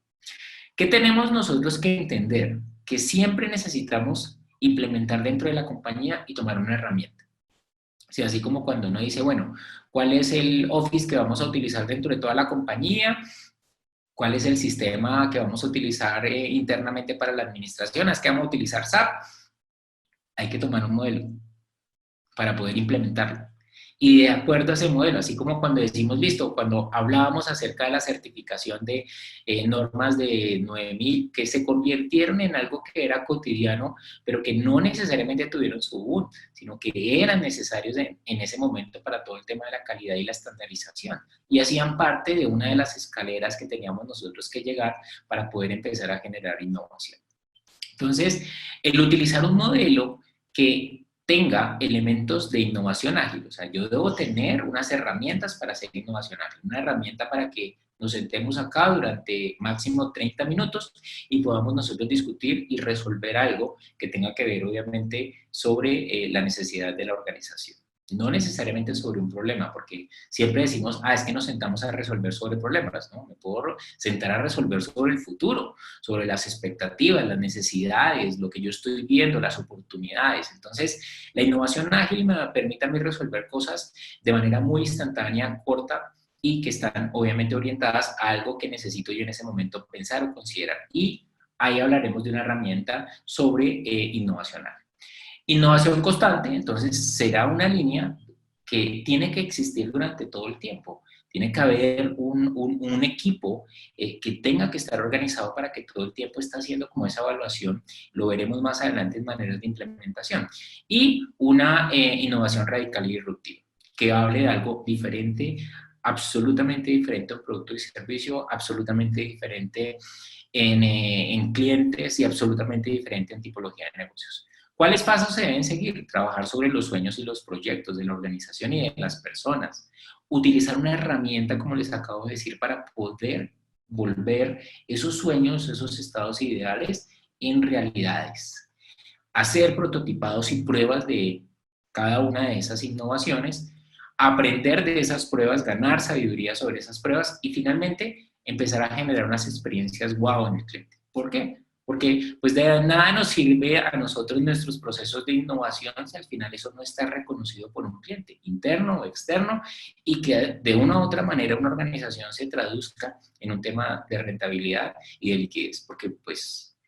¿Qué tenemos nosotros que entender? Que siempre necesitamos implementar dentro de la compañía y tomar una herramienta. O sea, así como cuando uno dice, bueno, ¿cuál es el Office que vamos a utilizar dentro de toda la compañía? ¿Cuál es el sistema que vamos a utilizar internamente para la administración? ¿Es que vamos a utilizar SAP? Hay que tomar un modelo para poder implementarlo. Y de acuerdo a ese modelo, así como cuando decimos, listo, cuando hablábamos acerca de la certificación de normas de 9000 que se convirtieron en algo que era cotidiano, pero que no necesariamente tuvieron su boom, sino que eran necesarios en ese momento para todo el tema de la calidad y la estandarización. Y hacían parte de una de las escaleras que teníamos nosotros que llegar para poder empezar a generar innovación. Entonces, el utilizar un modelo que tenga elementos de innovación ágil. O sea, yo debo tener unas herramientas para hacer innovación ágil. Una herramienta para que nos sentemos acá durante máximo 30 minutos y podamos nosotros discutir y resolver algo que tenga que ver, obviamente, sobre la necesidad de la organización. no necesariamente sobre un problema, porque siempre decimos, es que nos sentamos a resolver sobre problemas, ¿no? Me puedo sentar a resolver sobre el futuro, sobre las expectativas, las necesidades, lo que yo estoy viendo, las oportunidades. Entonces, la innovación ágil me permite a mí resolver cosas de manera muy instantánea, corta, y que están obviamente orientadas a algo que necesito yo en ese momento pensar o considerar. Y ahí hablaremos de una herramienta sobre innovación ágil. Innovación constante, entonces, será una línea que tiene que existir durante todo el tiempo. Tiene que haber un equipo que tenga que estar organizado para que todo el tiempo esté haciendo como esa evaluación. Lo veremos más adelante en maneras de implementación. Y una innovación radical y disruptiva, que hable de algo diferente, absolutamente diferente a un producto y servicio, absolutamente diferente en clientes y absolutamente diferente en tipología de negocios. ¿Cuáles pasos se deben seguir? Trabajar sobre los sueños y los proyectos de la organización y de las personas. Utilizar una herramienta, como les acabo de decir, para poder volver esos sueños, esos estados ideales en realidades. Hacer prototipados y pruebas de cada una de esas innovaciones, aprender de esas pruebas, ganar sabiduría sobre esas pruebas y finalmente empezar a generar unas experiencias wow en el cliente. ¿Por qué? Porque pues de nada nos sirve a nosotros nuestros procesos de innovación si al final eso no está reconocido por un cliente, interno o externo, y que de una u otra manera una organización se traduzca en un tema de rentabilidad y de liquidez, porque pues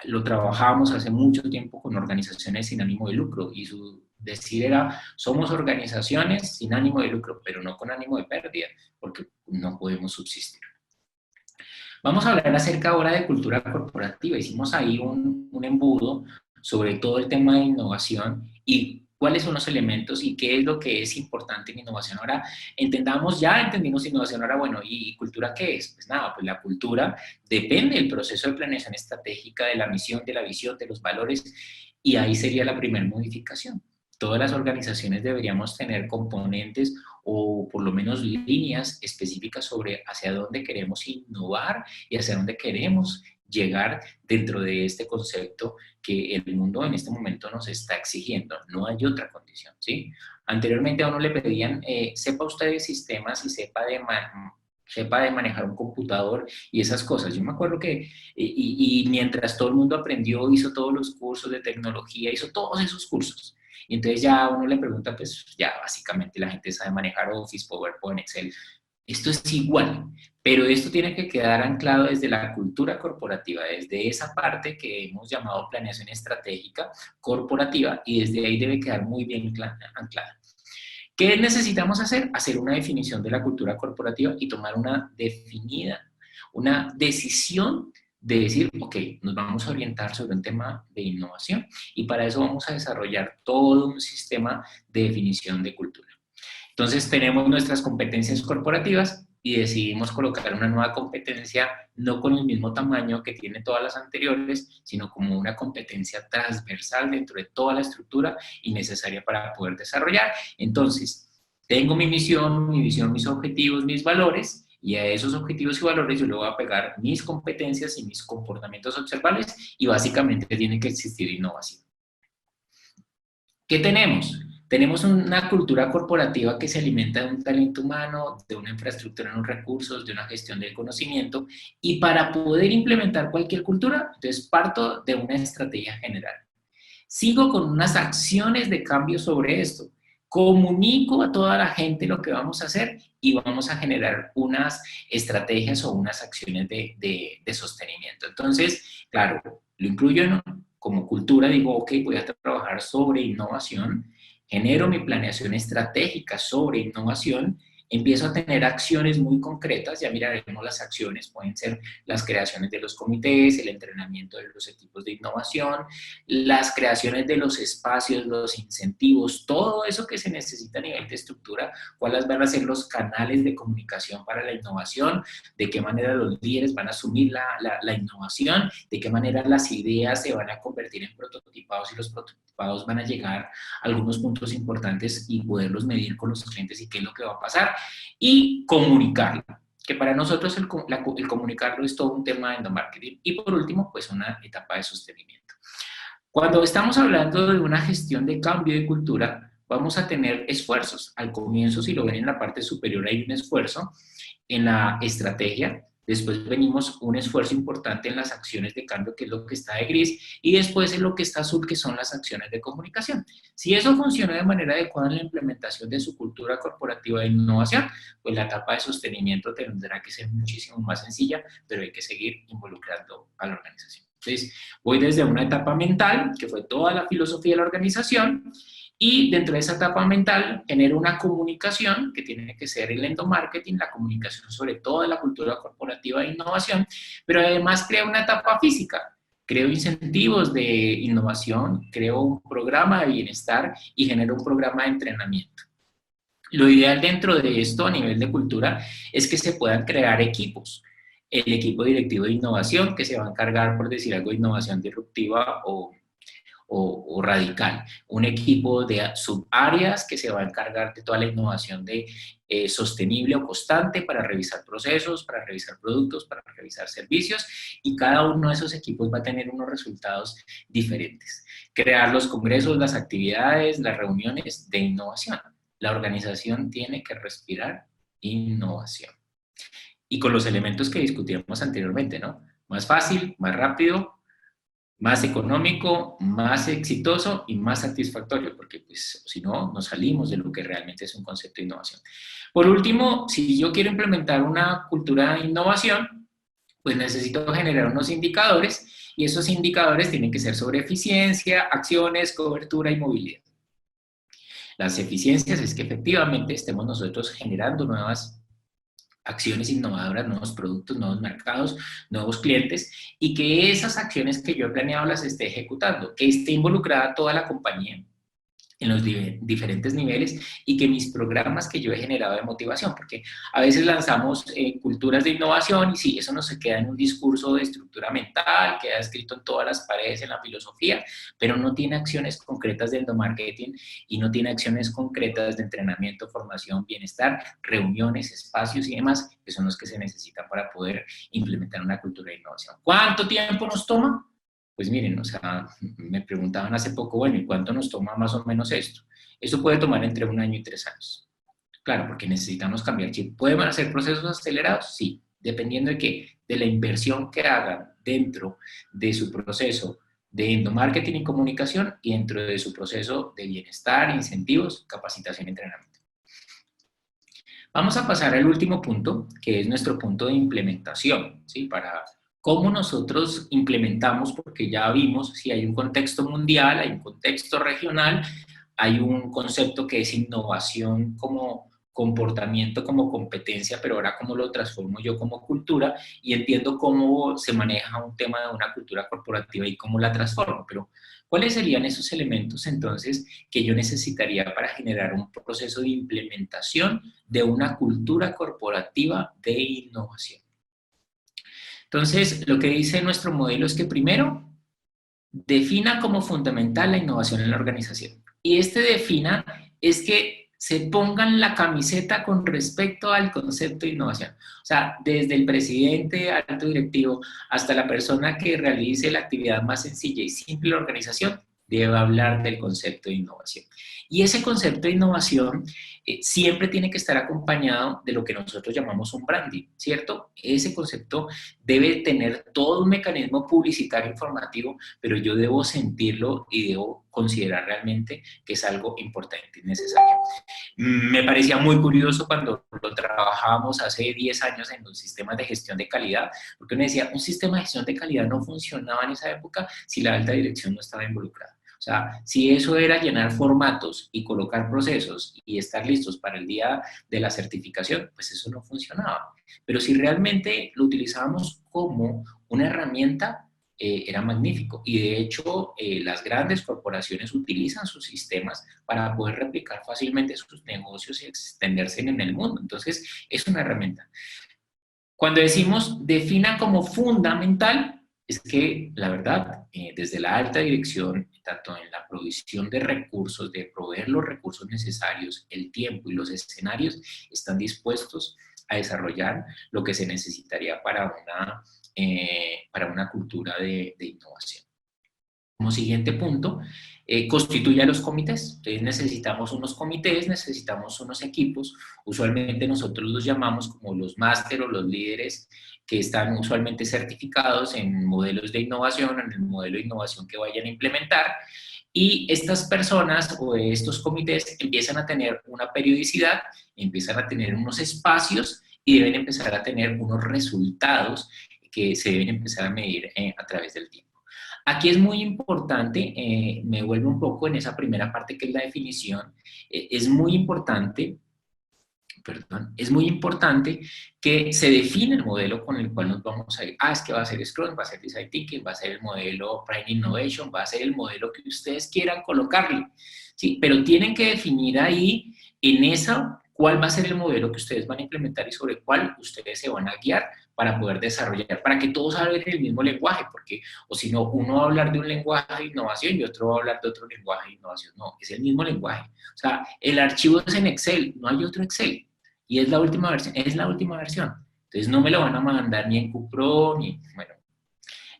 lo trabajábamos hace mucho tiempo con organizaciones sin ánimo de lucro y su decir era, somos organizaciones sin ánimo de lucro, pero no con ánimo de pérdida, porque no podemos subsistir. Vamos a hablar acerca ahora de cultura corporativa. Hicimos ahí un embudo sobre todo el tema de innovación y cuáles son los elementos y qué es lo que es importante en innovación. Ahora ya entendimos innovación, ahora bueno, ¿y cultura qué es? Pues nada, pues la cultura depende del proceso de planeación estratégica, de la misión, de la visión, de los valores, y ahí sería la primera modificación. Todas las organizaciones deberíamos tener componentes o por lo menos líneas específicas sobre hacia dónde queremos innovar y hacia dónde queremos llegar dentro de este concepto que el mundo en este momento nos está exigiendo. No hay otra condición, ¿sí? Anteriormente a uno le pedían, sepa usted de sistemas y sepa de manejar un computador y esas cosas. Yo me acuerdo que, y mientras todo el mundo aprendió, hizo todos los cursos de tecnología, hizo todos esos cursos. Y entonces ya uno le pregunta, pues ya básicamente la gente sabe manejar Office, PowerPoint, Excel. Esto es igual, pero esto tiene que quedar anclado desde la cultura corporativa, desde esa parte que hemos llamado planeación estratégica corporativa, y desde ahí debe quedar muy bien anclada. ¿Qué necesitamos hacer? Hacer una definición de la cultura corporativa y tomar una decisión de decir, ok, nos vamos a orientar sobre un tema de innovación y para eso vamos a desarrollar todo un sistema de definición de cultura. Entonces tenemos nuestras competencias corporativas y decidimos colocar una nueva competencia no con el mismo tamaño que tiene todas las anteriores, sino como una competencia transversal dentro de toda la estructura y necesaria para poder desarrollar. Entonces, tengo mi misión, mi visión, mis objetivos, mis valores, y a esos objetivos y valores yo le voy a pegar mis competencias y mis comportamientos observables y básicamente tiene que existir innovación. ¿Qué tenemos? Tenemos una cultura corporativa que se alimenta de un talento humano, de una infraestructura en los recursos, de una gestión del conocimiento, y para poder implementar cualquier cultura, entonces parto de una estrategia general. Sigo con unas acciones de cambio sobre esto. Comunico a toda la gente lo que vamos a hacer y vamos a generar unas estrategias o unas acciones de sostenimiento. Entonces, claro, lo incluyo como cultura, digo, ok, voy a trabajar sobre innovación, genero mi planeación estratégica sobre innovación, empiezo a tener acciones muy concretas, ya miraremos las acciones, pueden ser las creaciones de los comités, el entrenamiento de los equipos de innovación, las creaciones de los espacios, los incentivos, todo eso que se necesita a nivel de estructura, cuáles van a ser los canales de comunicación para la innovación, de qué manera los líderes van a asumir la innovación, de qué manera las ideas se van a convertir en prototipados y los prototipados van a llegar a algunos puntos importantes y poderlos medir con los clientes y qué es lo que va a pasar. Y comunicarlo, que para nosotros el comunicarlo es todo un tema de endomarketing. Y por último, pues una etapa de sostenimiento. Cuando estamos hablando de una gestión de cambio de cultura, vamos a tener esfuerzos. Al comienzo, si lo ven en la parte superior, hay un esfuerzo en la estrategia. Después venimos un esfuerzo importante en las acciones de cambio, que es lo que está de gris, y después en lo que está azul, que son las acciones de comunicación. Si eso funciona de manera adecuada en la implementación de su cultura corporativa de innovación, pues la etapa de sostenimiento tendrá que ser muchísimo más sencilla, pero hay que seguir involucrando a la organización. Entonces, voy desde una etapa mental, que fue toda la filosofía de la organización, y dentro de esa etapa mental genero una comunicación que tiene que ser el endomarketing, la comunicación sobre toda la cultura corporativa de innovación, pero además creo una etapa física, creo incentivos de innovación, creo un programa de bienestar y genero un programa de entrenamiento. Lo ideal dentro de esto a nivel de cultura es que se puedan crear equipos. El equipo directivo de innovación, que se va a encargar, por decir algo, de innovación disruptiva o radical. Un equipo de subáreas que se va a encargar de toda la innovación de sostenible o constante para revisar procesos, para revisar productos, para revisar servicios, y cada uno de esos equipos va a tener unos resultados diferentes. Crear los congresos, las actividades, las reuniones de innovación. La organización tiene que respirar innovación. Y con los elementos que discutíamos anteriormente, ¿no? Más fácil, más rápido, más económico, más exitoso y más satisfactorio, porque pues, si no, nos salimos de lo que realmente es un concepto de innovación. Por último, si yo quiero implementar una cultura de innovación, pues necesito generar unos indicadores, y esos indicadores tienen que ser sobre eficiencia, acciones, cobertura y movilidad. Las eficiencias es que efectivamente estemos nosotros generando nuevas acciones innovadoras, nuevos productos, nuevos mercados, nuevos clientes, y que esas acciones que yo he planeado las esté ejecutando, que esté involucrada toda la compañía en los diferentes niveles, y que mis programas que yo he generado de motivación, porque a veces lanzamos culturas de innovación y sí, eso no se queda en un discurso de estructura mental, queda escrito en todas las paredes en la filosofía, pero no tiene acciones concretas de endomarketing y no tiene acciones concretas de entrenamiento, formación, bienestar, reuniones, espacios y demás, que son los que se necesitan para poder implementar una cultura de innovación. ¿Cuánto tiempo nos toma? Pues miren, o sea, me preguntaban hace poco, bueno, ¿y cuánto nos toma más o menos esto? Eso puede tomar entre 1 año y 3 años. Claro, porque necesitamos cambiar chip. ¿Pueden hacer procesos acelerados? Sí, dependiendo de qué, de la inversión que hagan dentro de su proceso de endomarketing y comunicación, y dentro de su proceso de bienestar, incentivos, capacitación y entrenamiento. Vamos a pasar al último punto, que es nuestro punto de implementación, ¿sí? Para cómo nosotros implementamos, porque ya vimos si hay un contexto mundial, hay un contexto regional, hay un concepto que es innovación como comportamiento, como competencia, pero ahora cómo lo transformo yo como cultura, y entiendo cómo se maneja un tema de una cultura corporativa y cómo la transformo. Pero ¿cuáles serían esos elementos entonces que yo necesitaría para generar un proceso de implementación de una cultura corporativa de innovación? Entonces, lo que dice nuestro modelo es que primero, defina como fundamental la innovación en la organización. Y este defina es que se pongan la camiseta con respecto al concepto de innovación. O sea, desde el presidente, alto directivo, hasta la persona que realice la actividad más sencilla y simple de la organización, debe hablar del concepto de innovación. Y ese concepto de innovación siempre tiene que estar acompañado de lo que nosotros llamamos un branding, ¿cierto? Ese concepto debe tener todo un mecanismo publicitario informativo, pero yo debo sentirlo y debo considerar realmente que es algo importante y necesario. Me parecía muy curioso cuando lo trabajábamos hace 10 años en los sistemas de gestión de calidad, porque uno decía, un sistema de gestión de calidad no funcionaba en esa época si la alta dirección no estaba involucrada. O sea, si eso era llenar formatos y colocar procesos y estar listos para el día de la certificación, pues eso no funcionaba. Pero si realmente lo utilizábamos como una herramienta, era magnífico. Y de hecho, las grandes corporaciones utilizan sus sistemas para poder replicar fácilmente sus negocios y extenderse en el mundo. Entonces, es una herramienta. Cuando decimos defina como fundamental, es que la verdad, desde la alta dirección, tanto en la provisión de recursos, de proveer los recursos necesarios, el tiempo y los escenarios, están dispuestos a desarrollar lo que se necesitaría para una cultura de innovación. Como siguiente punto, constituya los comités. Entonces necesitamos unos comités, necesitamos unos equipos. Usualmente nosotros los llamamos como los máster o los líderes que están usualmente certificados en modelos de innovación, en el modelo de innovación que vayan a implementar. Y estas personas o estos comités empiezan a tener una periodicidad, empiezan a tener unos espacios y deben empezar a tener unos resultados que se deben empezar a medir a través del tiempo. Aquí es muy importante, me vuelvo un poco en esa primera parte que es la definición, es muy importante, perdón, es muy importante que se define el modelo con el cual nos vamos a ir. Ah, es que va a ser Scrum, va a ser Design Thinking, va a ser el modelo Prime Innovation, va a ser el modelo que ustedes quieran colocarle, ¿sí? Pero tienen que definir ahí, en esa, cuál va a ser el modelo que ustedes van a implementar y sobre cuál ustedes se van a guiar para poder desarrollar, para que todos hablen el mismo lenguaje, porque, o si no, uno va a hablar de un lenguaje de innovación y otro va a hablar de otro lenguaje de innovación. No, es el mismo lenguaje. O sea, el archivo es en Excel, no hay otro Excel. Y es la última versión, es la última versión. Entonces no me lo van a mandar ni en QPro, ni, bueno,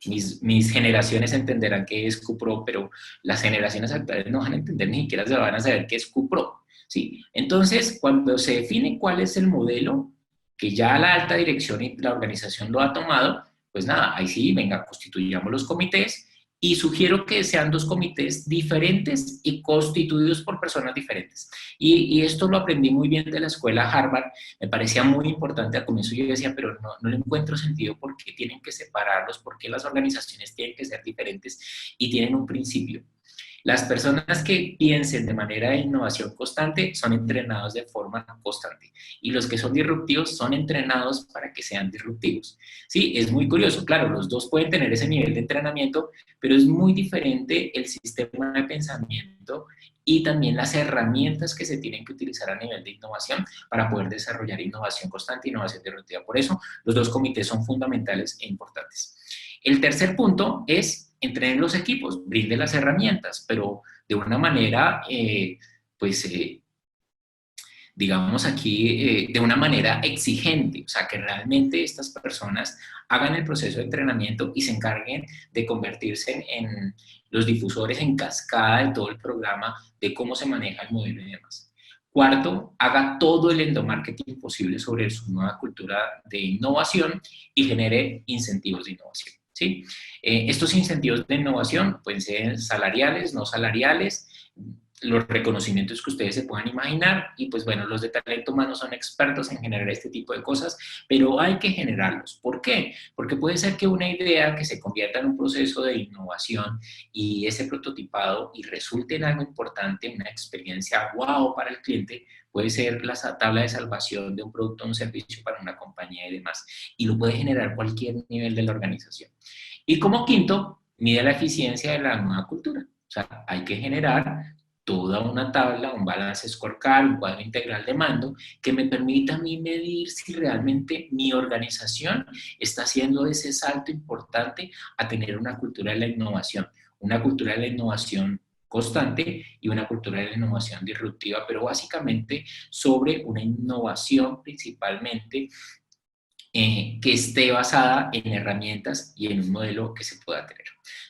mis generaciones entenderán qué es QPro, pero las generaciones actuales no van a entender, ni siquiera se van a saber qué es QPro. ¿Sí? Entonces, cuando se define cuál es el modelo, que ya la alta dirección y la organización lo ha tomado, pues nada, ahí sí, venga, constituyamos los comités y sugiero que sean dos comités diferentes y constituidos por personas diferentes. Y esto lo aprendí muy bien de la escuela Harvard, me parecía muy importante. Al comienzo yo decía, pero no le encuentro sentido por qué tienen que separarlos, por qué las organizaciones tienen que ser diferentes y tienen un principio. Las personas que piensen de manera de innovación constante son entrenados de forma constante y los que son disruptivos son entrenados para que sean disruptivos. Sí, es muy curioso, claro, los dos pueden tener ese nivel de entrenamiento, pero es muy diferente el sistema de pensamiento y también las herramientas que se tienen que utilizar a nivel de innovación para poder desarrollar innovación constante e innovación disruptiva. Por eso, los dos comités son fundamentales e importantes. El tercer punto es entrenen los equipos, brinden las herramientas, pero de una manera, digamos aquí, de una manera exigente, o sea, que realmente estas personas hagan el proceso de entrenamiento y se encarguen de convertirse en los difusores en cascada de todo el programa, de cómo se maneja el modelo y demás. Cuarto, haga todo el endomarketing posible sobre su nueva cultura de innovación y genere incentivos de innovación. ¿Sí? Estos incentivos de innovación pueden ser salariales, no salariales, los reconocimientos que ustedes se puedan imaginar y pues bueno, los de talento humano son expertos en generar este tipo de cosas, pero hay que generarlos. ¿Por qué? Porque puede ser que una idea que se convierta en un proceso de innovación y ese prototipado y resulte en algo importante, una experiencia wow para el cliente, puede ser la tabla de salvación de un producto o un servicio para una compañía y demás, y lo puede generar cualquier nivel de la organización. Y como quinto, mide la eficiencia de la nueva cultura. O sea, hay que generar toda una tabla, un balance scorecard, un cuadro integral de mando que me permita a mí medir si realmente mi organización está haciendo ese salto importante a tener una cultura de la innovación, una cultura de la innovación constante y una cultura de la innovación disruptiva, pero básicamente sobre una innovación principalmente que esté basada en herramientas y en un modelo que se pueda tener.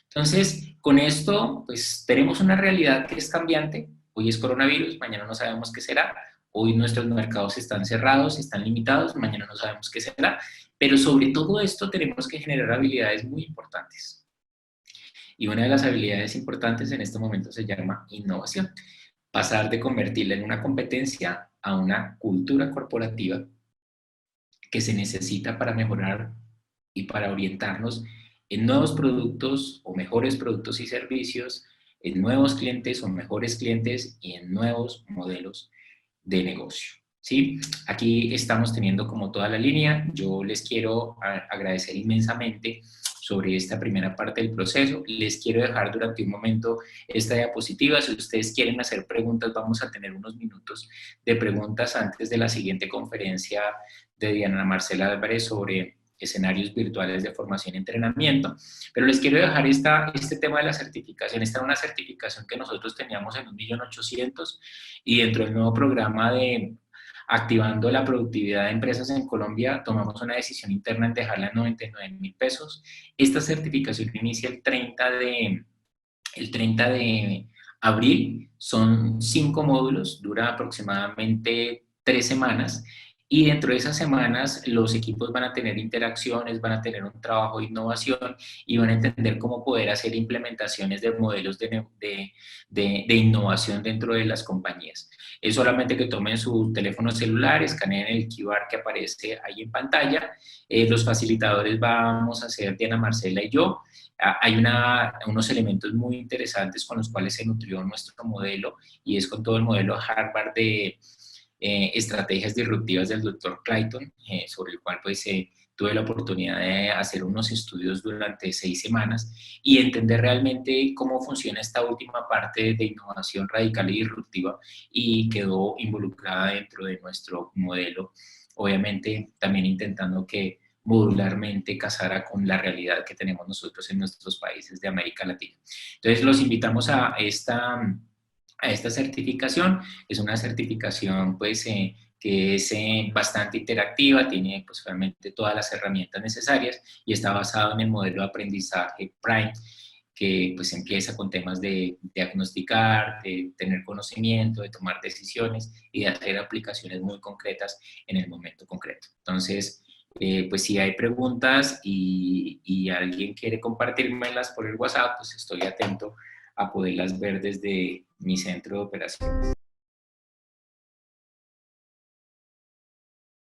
Entonces, con esto, pues tenemos una realidad que es cambiante. Hoy es coronavirus, mañana no sabemos qué será. Hoy nuestros mercados están cerrados, están limitados, mañana no sabemos qué será. Pero sobre todo esto tenemos que generar habilidades muy importantes. Y una de las habilidades importantes en este momento se llama innovación. Pasar de convertirla en una competencia a una cultura corporativa que se necesita para mejorar y para orientarnos en nuevos productos o mejores productos y servicios, en nuevos clientes o mejores clientes y en nuevos modelos de negocio. ¿Sí? Aquí estamos teniendo como toda la línea. Yo les quiero agradecer inmensamente sobre esta primera parte del proceso. Les quiero dejar durante un momento esta diapositiva. Si ustedes quieren hacer preguntas, vamos a tener unos minutos de preguntas antes de la siguiente conferencia de Diana Marcela Álvarez sobre escenarios virtuales de formación y entrenamiento, pero les quiero dejar este tema de la certificación. Esta era una certificación que nosotros teníamos en 1.800.000 y dentro del nuevo programa de Activando la Productividad de Empresas en Colombia, tomamos una decisión interna en dejarla en 99.000 pesos. Esta certificación inicia el 30 el 30 de abril. Son 5 módulos, dura aproximadamente 3 semanas. Y dentro de esas semanas los equipos van a tener interacciones, van a tener un trabajo de innovación y van a entender cómo poder hacer implementaciones de modelos de innovación dentro de las compañías. Es solamente que tomen su teléfono celular, escaneen el QR que aparece ahí en pantalla. Los facilitadores vamos a ser Diana Marcela y yo. Hay unos elementos muy interesantes con los cuales se nutrió nuestro modelo y es con todo el modelo Harvard de estrategias disruptivas del doctor Clayton, sobre el cual pues tuve la oportunidad de hacer unos estudios durante 6 semanas y entender realmente cómo funciona esta última parte de innovación radical y disruptiva y quedó involucrada dentro de nuestro modelo, obviamente también intentando que modularmente casara con la realidad que tenemos nosotros en nuestros países de América Latina. Entonces los invitamos a esta certificación. Es una certificación pues que es bastante interactiva, tiene pues realmente todas las herramientas necesarias y está basado en el modelo de aprendizaje Prime, que pues empieza con temas de diagnosticar, de tener conocimiento, de tomar decisiones y de hacer aplicaciones muy concretas en el momento concreto. Entonces, pues si hay preguntas y alguien quiere compartírmelas por el WhatsApp, pues estoy atento a poderlas ver desde mi centro de operaciones.